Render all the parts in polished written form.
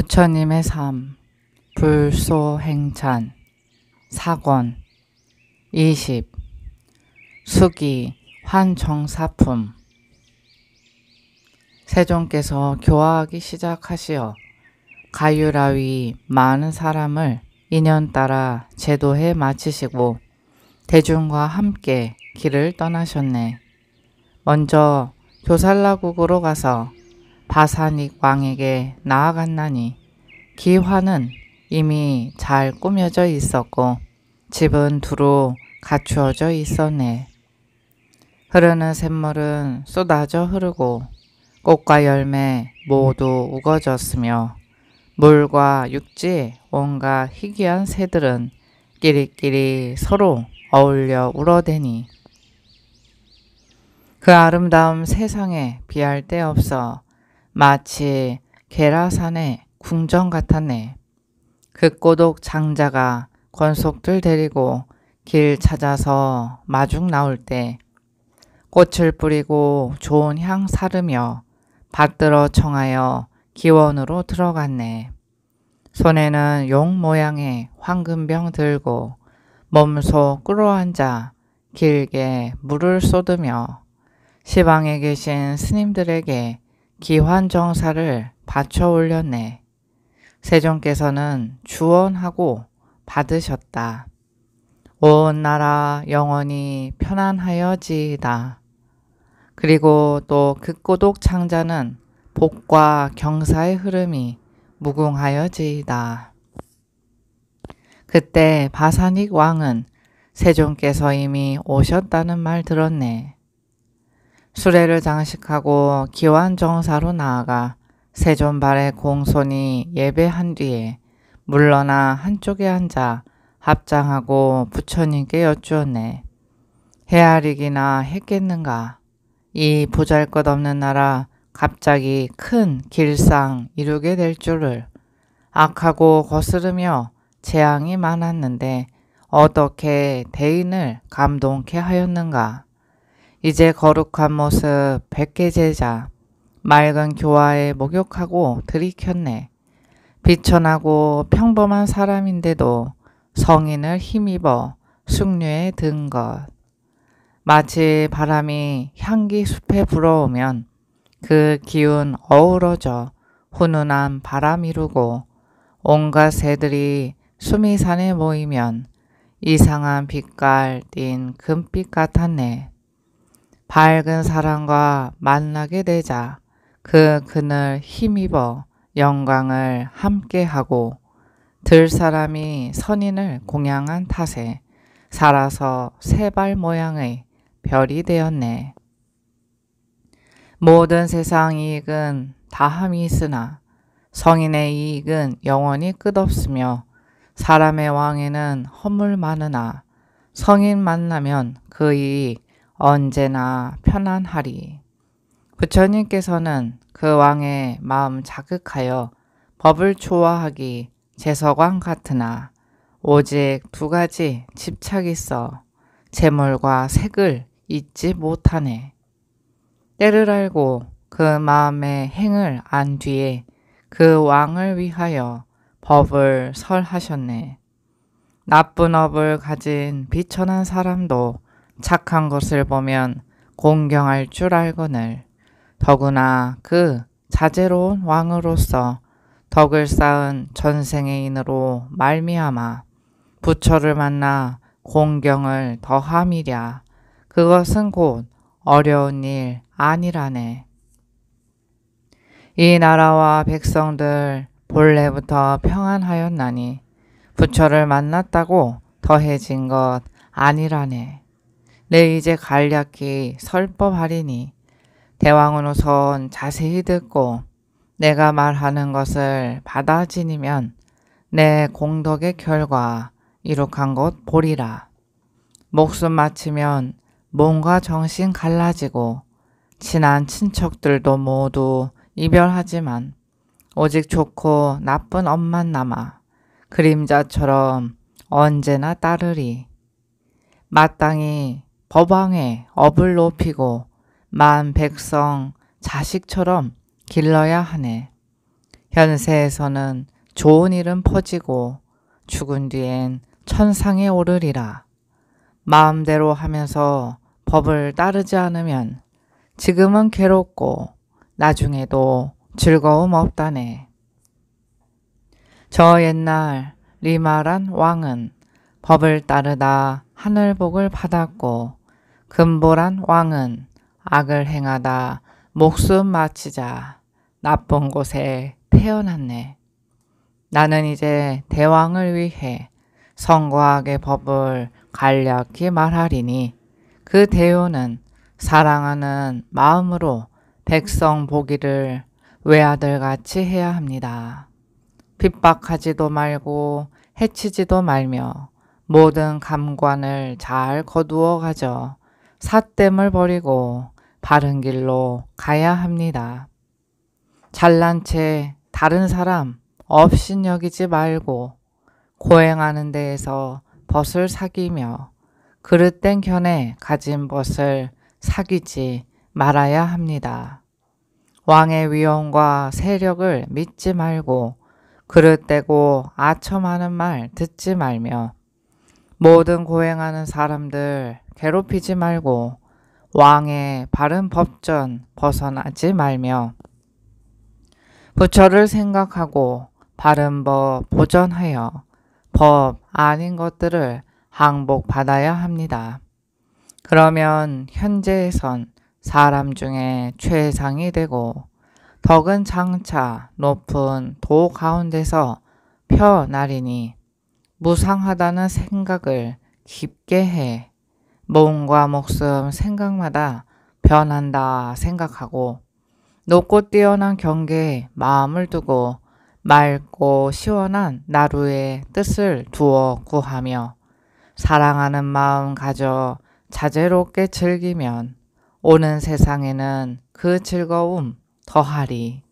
부처님의 삶, 불소행찬, 사권, 20. 수기, 환정사품. 세존께서 교화하기 시작하시어 가유라위 많은 사람을 인연 따라 제도해 마치시고 대중과 함께 길을 떠나셨네. 먼저 교살라국으로 가서 바사닉 왕에게 나아갔나니 기화는 이미 잘 꾸며져 있었고 집은 두루 갖추어져 있었네. 흐르는 샘물은 쏟아져 흐르고 꽃과 열매 모두 우거졌으며 물과 육지의 온갖 희귀한 새들은 끼리끼리 서로 어울려 울어대니 그 아름다움 세상에 비할 데 없어 마치 게라산의 궁전 같았네. 그 꼬독 장자가 권속들 데리고 길 찾아서 마중 나올 때 꽃을 뿌리고 좋은 향 사르며 받들어 청하여 기원으로 들어갔네. 손에는 용 모양의 황금병 들고 몸소 끌어앉아 길게 물을 쏟으며 시방에 계신 스님들에게 기환정사를 바쳐 올렸네. 세존께서는 주원하고 받으셨다. 온 나라 영원히 편안하여지이다. 그리고 또 그 꼬독 창자는 복과 경사의 흐름이 무궁하여지이다. 그때 바사닉 왕은 세존께서 이미 오셨다는 말 들었네. 수레를 장식하고 기환정사로 나아가 세존발의 공손히 예배한 뒤에 물러나 한쪽에 앉아 합장하고 부처님께 여쭈었네. 헤아리기나 했겠는가? 이 보잘것없는 나라 갑자기 큰 길상 이루게 될 줄을. 악하고 거스르며 재앙이 많았는데 어떻게 대인을 감동케 하였는가? 이제 거룩한 모습 백계제자 맑은 교화에 목욕하고 들이켰네. 비천하고 평범한 사람인데도 성인을 힘입어 숭례에 든 것. 마치 바람이 향기 숲에 불어오면 그 기운 어우러져 훈훈한 바람 이루고 온갖 새들이 수미산에 모이면 이상한 빛깔 띤 금빛 같았네. 밝은 사랑과 만나게 되자 그 그늘 힘입어 영광을 함께하고 들 사람이 선인을 공양한 탓에 살아서 세발 모양의 별이 되었네. 모든 세상 이익은 다함이 있으나 성인의 이익은 영원히 끝없으며 사람의 왕에는 허물 많으나 성인 만나면 그 이익 언제나 편안하리. 부처님께서는 그 왕의 마음 자극하여 법을 좋아하기 제서광 같으나 오직 두 가지 집착이 있어 재물과 색을 잊지 못하네. 때를 알고 그 마음의 행을 안 뒤에 그 왕을 위하여 법을 설하셨네. 나쁜 업을 가진 비천한 사람도 착한 것을 보면 공경할 줄 알거늘 더구나 그 자제로운 왕으로서 덕을 쌓은 전생의인으로 말미암아 부처를 만나 공경을 더함이랴. 그것은 곧 어려운 일 아니라네. 이 나라와 백성들 본래부터 평안하였나니 부처를 만났다고 더해진 것 아니라네. 내 이제 간략히 설법하리니 대왕은 우선 자세히 듣고 내가 말하는 것을 받아 지니면 내 공덕의 결과 이룩한 것 보리라. 목숨 마치면 몸과 정신 갈라지고 친한 친척들도 모두 이별하지만 오직 좋고 나쁜 업만 남아 그림자처럼 언제나 따르리. 마땅히 법왕의 업을 높이고 만 백성 자식처럼 길러야 하네. 현세에서는 좋은 일은 퍼지고 죽은 뒤엔 천상에 오르리라. 마음대로 하면서 법을 따르지 않으면 지금은 괴롭고 나중에도 즐거움 없다네. 저 옛날 리마란 왕은 법을 따르다 하늘복을 받았고 금보란 왕은 악을 행하다 목숨 마치자 나쁜 곳에 태어났네. 나는 이제 대왕을 위해 성과하게 법을 간략히 말하리니 그 대요는 사랑하는 마음으로 백성 보기를 외아들같이 해야 합니다. 핍박하지도 말고 해치지도 말며 모든 감관을 잘 거두어 가져 삿됨을 버리고 바른 길로 가야 합니다. 잘난 채 다른 사람 업신 여기지 말고 고행하는 데에서 벗을 사귀며 그릇된 견에 가진 벗을 사귀지 말아야 합니다. 왕의 위엄과 세력을 믿지 말고 그릇되고 아첨하는 말 듣지 말며 모든 고행하는 사람들 괴롭히지 말고 왕의 바른 법전 벗어나지 말며 부처를 생각하고 바른 법 보전하여 법 아닌 것들을 항복받아야 합니다. 그러면 현재에선 사람 중에 최상이 되고 덕은 장차 높은 도 가운데서 펴나리니 무상하다는 생각을 깊게 해 몸과 목숨 생각마다 변한다 생각하고 높고 뛰어난 경계에 마음을 두고 맑고 시원한 나루의 뜻을 두어 구하며 사랑하는 마음 가져 자제롭게 즐기면 오는 세상에는 그 즐거움 더하리.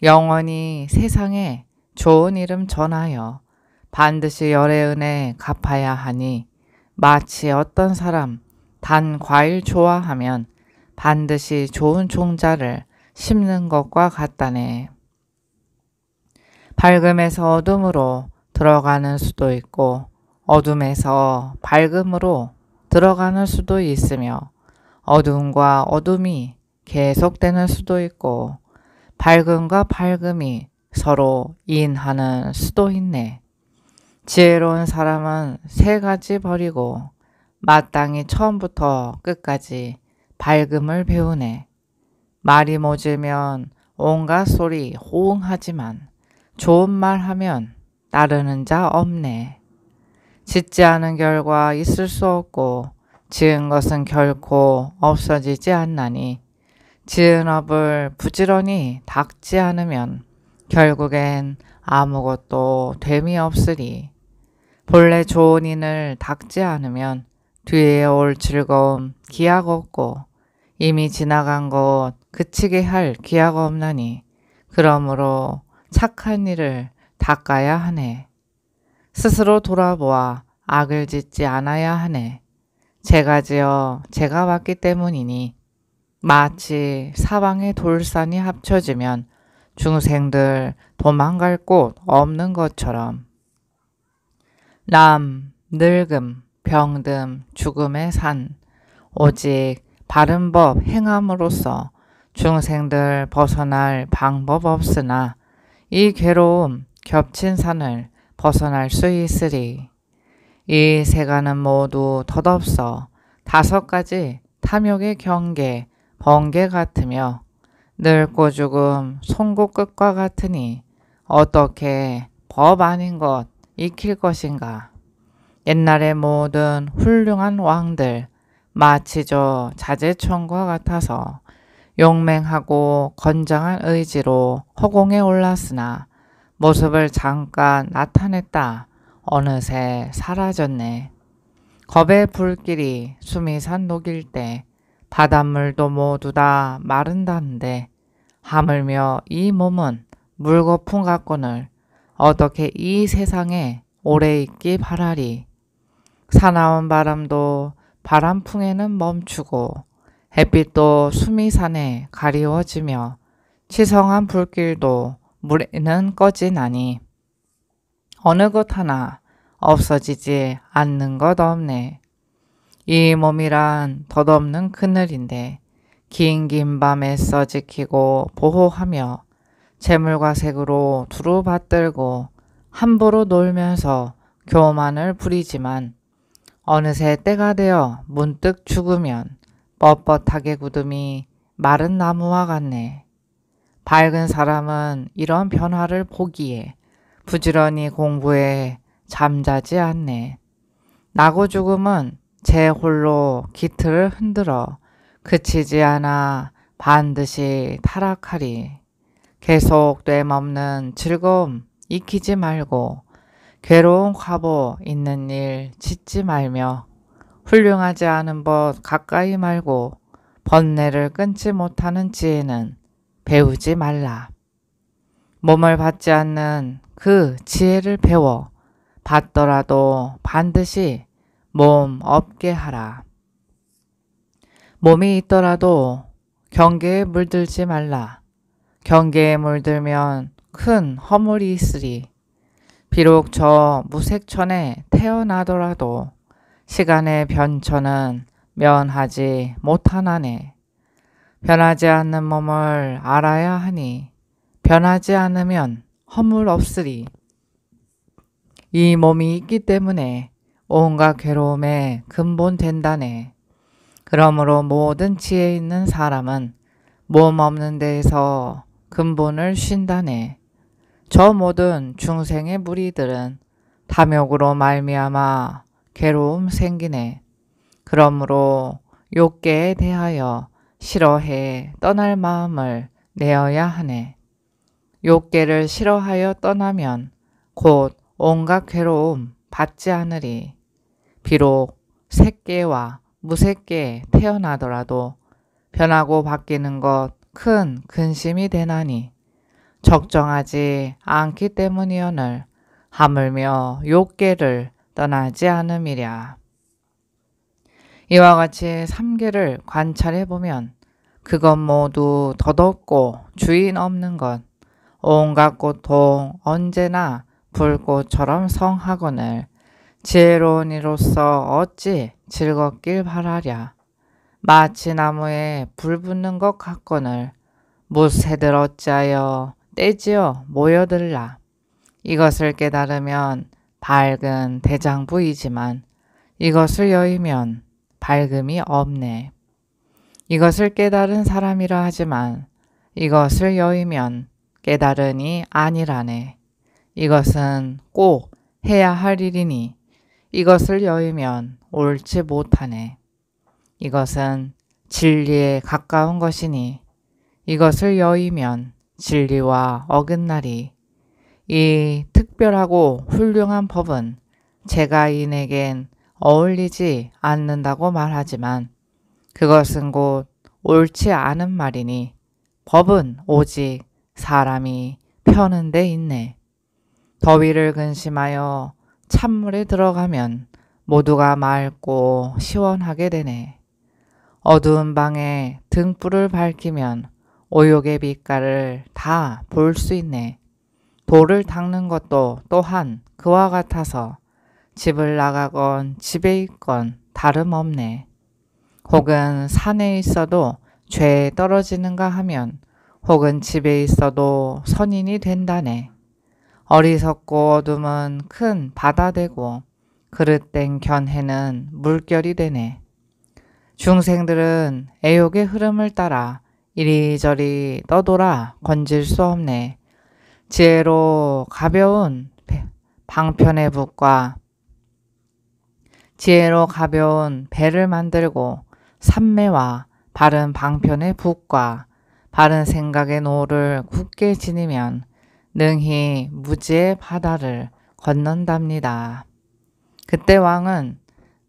영원히 세상에 좋은 이름 전하여 반드시 열의 은혜 갚아야 하니 마치 어떤 사람 단 과일 좋아하면 반드시 좋은 종자를 심는 것과 같다네. 밝음에서 어둠으로 들어가는 수도 있고 어둠에서 밝음으로 들어가는 수도 있으며 어둠과 어둠이 계속되는 수도 있고 밝음과 밝음이 서로 인하는 수도 있네. 지혜로운 사람은 세 가지 버리고 마땅히 처음부터 끝까지 밝음을 배우네. 말이 모질면 온갖 소리 호응하지만 좋은 말 하면 따르는 자 없네. 짓지 않은 결과 있을 수 없고 지은 것은 결코 없어지지 않나니 지은 업을 부지런히 닦지 않으면 결국엔 아무것도 됨이 없으리. 본래 좋은 인을 닦지 않으면 뒤에 올 즐거움 기약 없고 이미 지나간 것 그치게 할 기약 없나니 그러므로 착한 일을 닦아야 하네. 스스로 돌아보아 악을 짓지 않아야 하네. 제가 지어 제가 왔기 때문이니 마치 사방의 돌산이 합쳐지면 중생들 도망갈 곳 없는 것처럼 남, 늙음, 병듦, 죽음의 산 오직 바른 법 행함으로써 중생들 벗어날 방법 없으나 이 괴로움 겹친 산을 벗어날 수 있으리. 이 세간은 모두 덧없어 5가지 탐욕의 경계, 번개 같으며 늙고 죽음, 송곳 끝과 같으니 어떻게 법 아닌 것 익힐 것인가. 옛날의 모든 훌륭한 왕들 마치 저 자제청과 같아서 용맹하고 건장한 의지로 허공에 올랐으나 모습을 잠깐 나타냈다 어느새 사라졌네. 겁의 불길이 수미산 녹일 때 바닷물도 모두 다 마른다는데 하물며 이 몸은 물거품 같거늘 어떻게 이 세상에 오래 있기 바라리. 사나운 바람도 바람풍에는 멈추고 햇빛도 수미산에 가리워지며 치성한 불길도 물에는 꺼지나니 어느 것 하나 없어지지 않는 것 없네. 이 몸이란 덧없는 그늘인데 긴 밤에 써지키고 보호하며 재물과 색으로 두루 받들고 함부로 놀면서 교만을 부리지만 어느새 때가 되어 문득 죽으면 뻣뻣하게 굳음이 마른 나무와 같네. 밝은 사람은 이런 변화를 보기에 부지런히 공부해 잠자지 않네. 나고 죽음은 제 홀로 기틀을 흔들어 그치지 않아 반드시 타락하리. 계속 됨없는 즐거움 익히지 말고 괴로운 과보 있는 일 짓지 말며 훌륭하지 않은 법 가까이 말고 번뇌를 끊지 못하는 지혜는 배우지 말라. 몸을 받지 않는 그 지혜를 배워 받더라도 반드시 몸 없게 하라. 몸이 있더라도 경계에 물들지 말라. 경계에 물들면 큰 허물이 있으리. 비록 저 무색천에 태어나더라도 시간의 변천은 면하지 못하나네. 변하지 않는 몸을 알아야 하니 변하지 않으면 허물 없으리. 이 몸이 있기 때문에 온갖 괴로움의 근본 된다네. 그러므로 모든 지혜 있는 사람은 몸 없는 데에서 근본을 쉰다네. 저 모든 중생의 무리들은 탐욕으로 말미암아 괴로움 생기네. 그러므로 욕계에 대하여 싫어해 떠날 마음을 내어야 하네. 욕계를 싫어하여 떠나면 곧 온갖 괴로움 받지 않으리. 비록 색계와 무색계에 태어나더라도 변하고 바뀌는 것 큰 근심이 되나니 적정하지 않기 때문이오늘 하물며 욕계를 떠나지 않음이랴. 이와 같이 삼계를 관찰해 보면 그것 모두 덧없고 주인 없는 것, 온갖 고통 언제나 불꽃처럼 성하거늘 지혜로운 이로서 어찌 즐겁길 바라랴. 마치 나무에 불 붙는 것 같거늘 무새들 어찌하여 떼지어 모여들라. 이것을 깨달으면 밝은 대장부이지만 이것을 여의면 밝음이 없네. 이것을 깨달은 사람이라 하지만 이것을 여의면 깨달으니 아니라네. 이것은 꼭 해야 할 일이니 이것을 여의면 옳지 못하네. 이것은 진리에 가까운 것이니 이것을 여의면 진리와 어긋나리. 이 특별하고 훌륭한 법은 제가인에겐 어울리지 않는다고 말하지만 그것은 곧 옳지 않은 말이니 법은 오직 사람이 펴는 데 있네. 더위를 근심하여 찬물에 들어가면 모두가 맑고 시원하게 되네. 어두운 방에 등불을 밝히면 오욕의 빛깔을 다 볼 수 있네. 돌을 닦는 것도 또한 그와 같아서 집을 나가건 집에 있건 다름없네. 혹은 산에 있어도 죄에 떨어지는가 하면 혹은 집에 있어도 선인이 된다네. 어리석고 어둠은 큰 바다 되고 그릇된 견해는 물결이 되네. 중생들은 애욕의 흐름을 따라 이리저리 떠돌아 건질 수 없네. 지혜로 가벼운 방편의 붓과 지혜로 가벼운 배를 만들고 삼매와 바른 방편의 붓과 바른 생각의 노를 굳게 지니면 능히 무지의 바다를 건넌답니다. 그때 왕은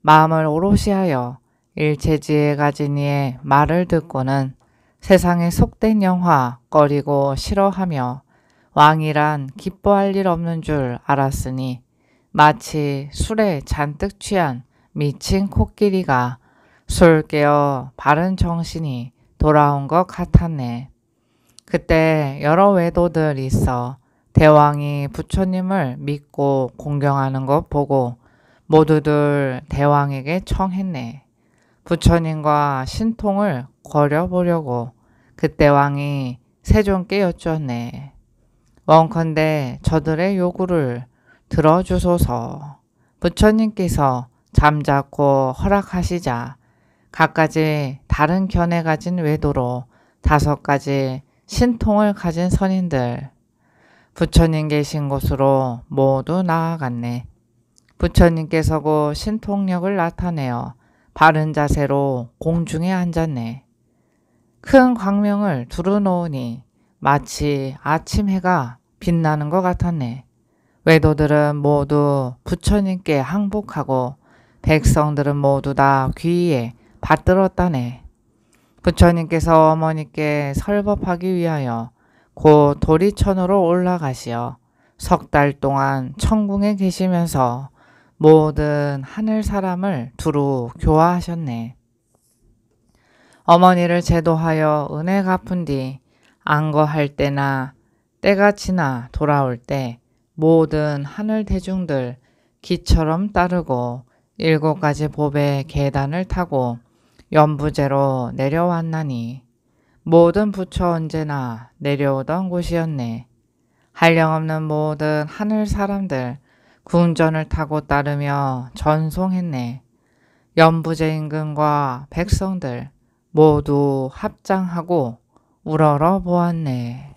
마음을 오롯이 하여 일체지혜 가진 이의 말을 듣고는 세상에 속된 영화 꺼리고 싫어하며 왕이란 기뻐할 일 없는 줄 알았으니 마치 술에 잔뜩 취한 미친 코끼리가 술 깨어 바른 정신이 돌아온 것 같았네. 그때 여러 외도들이 있어 대왕이 부처님을 믿고 공경하는 것 보고 모두들 대왕에게 청했네. 부처님과 신통을 거려보려고 그때 왕이 세존께 여쭈었네. 원컨대 저들의 요구를 들어주소서. 부처님께서 잠자코 허락하시자 갖가지 다른 견해 가진 외도로 5가지 신통을 가진 선인들 부처님 계신 곳으로 모두 나아갔네. 부처님께서 곧 신통력을 나타내어 바른 자세로 공중에 앉았네. 큰 광명을 두루놓으니 마치 아침 해가 빛나는 것 같았네. 외도들은 모두 부처님께 항복하고 백성들은 모두 다 귀에 받들었다네. 부처님께서 어머니께 설법하기 위하여 곧 도리천으로 올라가시어 3달 동안 천궁에 계시면서 모든 하늘 사람을 두루 교화하셨네. 어머니를 제도하여 은혜 갚은 뒤 안거할 때나 때가 지나 돌아올 때 모든 하늘 대중들 기처럼 따르고 7가지 법의 계단을 타고 연부제로 내려왔나니 모든 부처 언제나 내려오던 곳이었네. 한량없는 모든 하늘 사람들 궁전을 타고 따르며 전송했네. 연부제 임금과 백성들 모두 합장하고 우러러 보았네.